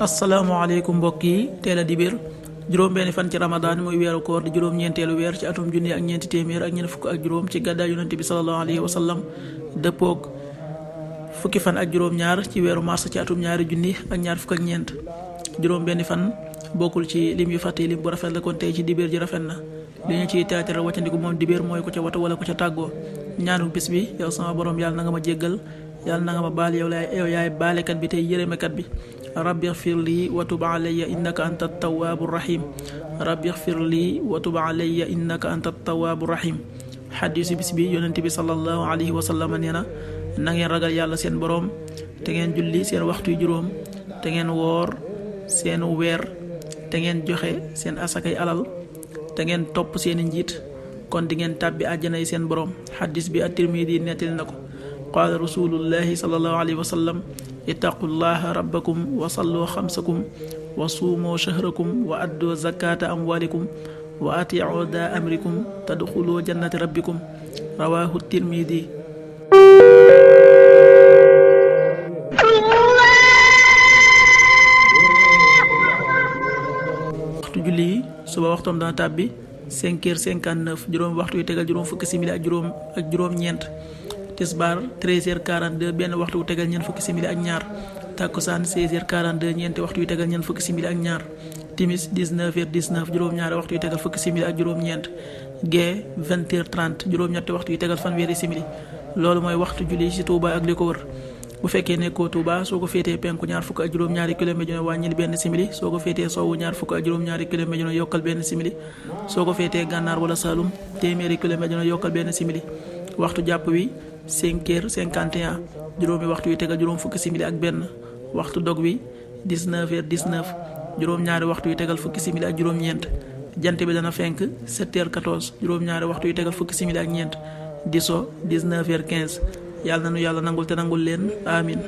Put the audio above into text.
asalaamaaleykum mbokk yi teel a dibéer juróom-benni fan ci ramadan muy weeru koor di juróom-ñeenteelu weer ci atum junni ak ñeenti téeméer ak ñeent fukk ak juróom ci gàddaay yonente bi sallallahu alayhi wa sallam dëppoog fukki fan ak juróom-ñaar ci weeru mars ci atum ñaari junni ak ñaar fukk ak ñeent juróom-benni fan bokkul ci lim yu fàtte lim bu rafet la kon tey ci dibéer ji rafet na li ñu ciy teetere waccandiku moom dibéer mooy ko ca wata wala ko ca tàggoo ñaanu bis bi yow sama borom yàlla na nga ma jéggal yàlla na nga ma baal yow yaay baalekat bi tey yërëmekat bi rabbi xfir lii wa tub alayya innaka anta tawaabu rahim rabbi xfir lii wa tub alayya innaka anta tawaabu rahim xadiisu bis bi yonent bi sallallahu alayhi wa sallam nee na ngeen ragal yàlla seen boroom te ngeen julli seen waxtu juróom te ngeen woor seen weer te ngeen joxe seen asakay alal te ngeen topp seeni njiit kon di ngeen tàbbi àjjana yi seen boroom xadiis bi at-Tirmidi nettali na ko qaala rasulullahi sallallahu alayhi wa sallam ittaqullaha rabbakum wa sallu xamsakum wa suumoo shahrakum wa addoo zakata amwalikum wa atiicu daa amrikum tadxuloo jannati rabbikum rawahu tirmidi waxtu julli yi suba waxtoom dana tàbbi 5h59 juróom waxtu yu tegal juróom fukki simili ak juróom ñeent tisbaar 13h42 benn waxtu wu tegal ñeent fukki simili ak ñaar takkusaan 16h42 ñeenti waxtu yu tegal ñeent fukki simili ak ñaar timis 19h19 juróom-ñaari waxtu yu tegal fukki simili ak juróom-ñeent gee 20h30 juróom-ñetti waxtu yu tegal fanweeri simili loolu mooy waxtu julli ci Touba ak li ko wër bu fekkee nekkoo Touba soo ko féetee penku ñaar fukk ak juróom-ñaari kilomètre dina wàññil benn simili soo ko féetee sowwu ñaar fukk ak juróom-ñaari kilomètre dina yokkal benn simili soo ko féetee gànnaar wala Saloum téeméeri kilomètre dina yokkal benn simili waxtu jàpp wi 5h51 juróomi waxtu yu tegal juróom fukki simili ak benn waxtu dog wi 19h19 juróom-ñaari waxtu yu tegal fukki simili ak juróom-ñeent jant bi dana fenk 7h14 juróom-ñaari waxtu yu tegal fukki simili ak ñeent di so 19h15 yàlla na nu yàlla nangul te nangul leen amin